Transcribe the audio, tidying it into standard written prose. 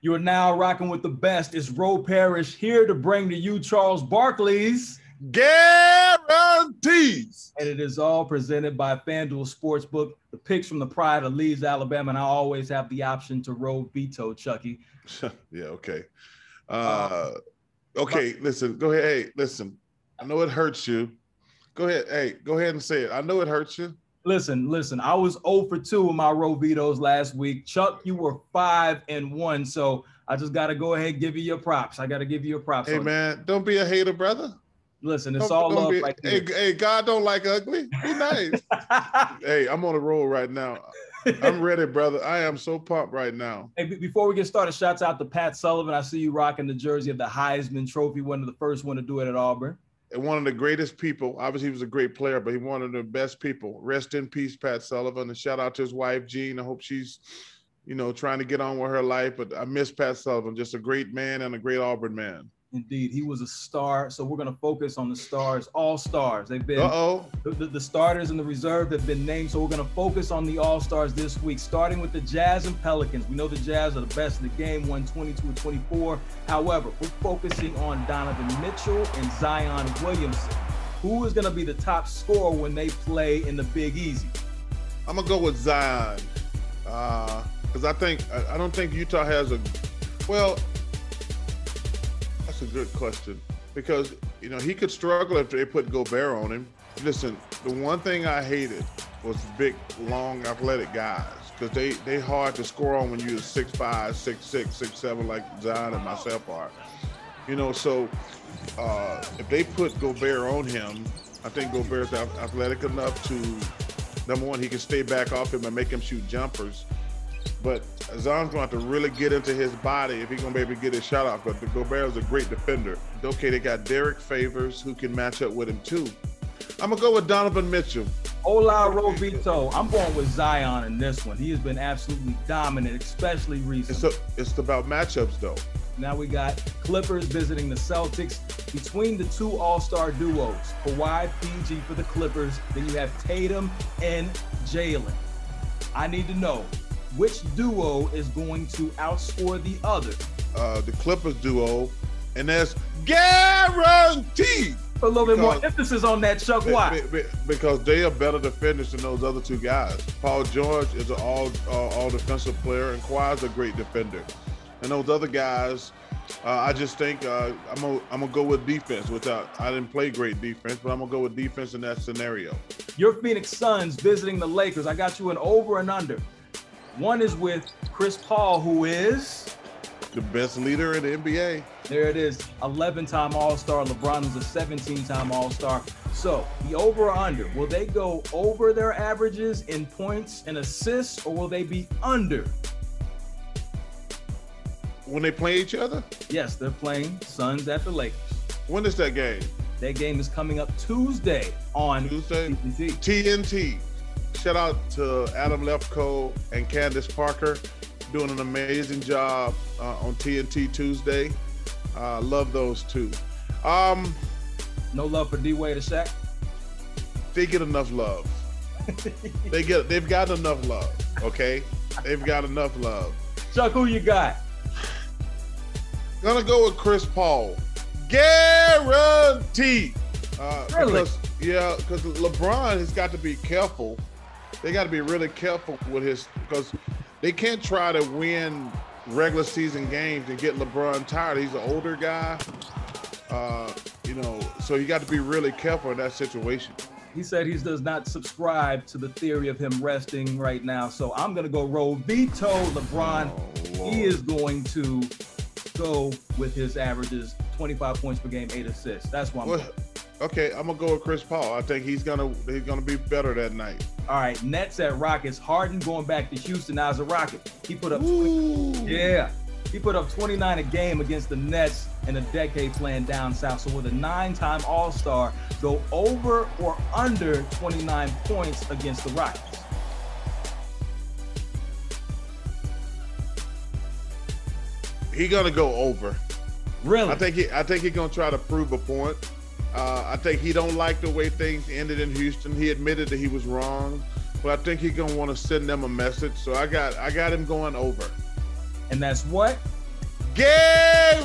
You are now rocking with the best. It's Roe Parrish here to bring to you Charles Barkley's Guarantees. And it is all presented by FanDuel Sportsbook. The picks from the pride of Leeds, Alabama, and I always have the option to roll veto, Chucky. Yeah, okay. Okay, listen, go ahead. Hey, listen, I know it hurts you. Go ahead. Hey, go ahead and say it. I know it hurts you. Listen. I was 0 for 2 in my row vetoes last week. Chuck, you were 5-1. So I just got to go ahead and give you your props. I got to give you your props. Hey, man, don't be a hater, brother. Listen, it's all love right there. Hey, God don't like ugly. Be nice. Hey, I'm on a roll right now. I'm ready, brother. I am so pumped right now. Hey, before we get started, shouts out to Pat Sullivan. I see you rocking the jersey of the Heisman Trophy, one of the first one to do it at Auburn. And one of the greatest people. Obviously, he was a great player, but he one of the best people. Rest in peace, Pat Sullivan. And shout out to his wife, Jean. I hope she's, trying to get on with her life. But I miss Pat Sullivan. Just a great man and a great Auburn man. Indeed, he was a star. So we're going to focus on the stars, all stars. They've been the starters and the reserve have been named. So we're going to focus on the all-stars this week, starting with the Jazz and Pelicans. We know the Jazz are the best in the game, won 22-24. However, we're focusing on Donovan Mitchell and Zion Williamson. Who is going to be the top scorer when they play in the Big Easy? I'm going to go with Zion because I don't think Utah has a good question because he could struggle if they put Gobert on him. Listen, the one thing I hated was big, long, athletic guys because they hard to score on when you're 6'5", 6'6", 6'7", like Zion and myself are. So if they put Gobert on him, I think Gobert's athletic enough to, number one, he can stay back off him and make him shoot jumpers. But Zion's going to have to really get into his body if he's going to be able to get his shot off. But the Gobert is a great defender. Okay, they got Derek Favors who can match up with him too. I'm going to go with Donovan Mitchell. Hola, Robito. I'm going with Zion in this one. He has been absolutely dominant, especially recently. It's about matchups, though. Now we got Clippers visiting the Celtics. Between the two all-star duos, Kawhi, PG for the Clippers. Then you have Tatum and Jalen. I need to know, which duo is going to outscore the other? The Clippers duo, and that's guaranteed. A little bit more emphasis on that, Chuck. Why? Because they are better defenders than those other two guys. Paul George is an all defensive player, and Kawhi's a great defender. And those other guys, I just think I'm gonna go with defense. I didn't play great defense, but I'm gonna go with defense in that scenario. Your Phoenix Suns visiting the Lakers. I got you an over and under. One is with Chris Paul, who is the best leader in the NBA. There it is, 11-time All-Star. LeBron is a 17-time All-Star. So the over or under, will they go over their averages in points and assists, or will they be under? When they play each other? Yes, they're playing Suns at the Lakers. When is that game? That game is coming up Tuesday on TNT. Shout out to Adam Lefkoe and Candace Parker doing an amazing job on TNT Tuesday. Love those two. No love for D-Wade or Shaq? They get enough love. They've got enough love, okay? They've got enough love. Chuck, who you got? Gonna go with Chris Paul. Guaranteed. Really? Because LeBron has got to be careful. They got to be really careful with because they can't try to win regular season games and get LeBron tired. He's an older guy, so you got to be really careful in that situation. He said he does not subscribe to the theory of him resting right now. So I'm going to go roll veto LeBron. He is going to go with his averages, 25 points per game, 8 assists. That's why I'm going. Okay, I'm gonna go with Chris Paul. I think he's gonna be better that night. All right, Nets at Rockets. Harden going back to Houston now as a Rocket. He put up he put up 29 a game against the Nets in a decade playing down south. So will the 9-time All-Star go over or under 29 points against the Rockets? He gonna go over. Really? I think he's gonna try to prove a point. I think he don't like the way things ended in Houston. He admitted that he was wrong, but I think he's gonna want to send them a message. So I got him going over. And that's what? Guaranteed.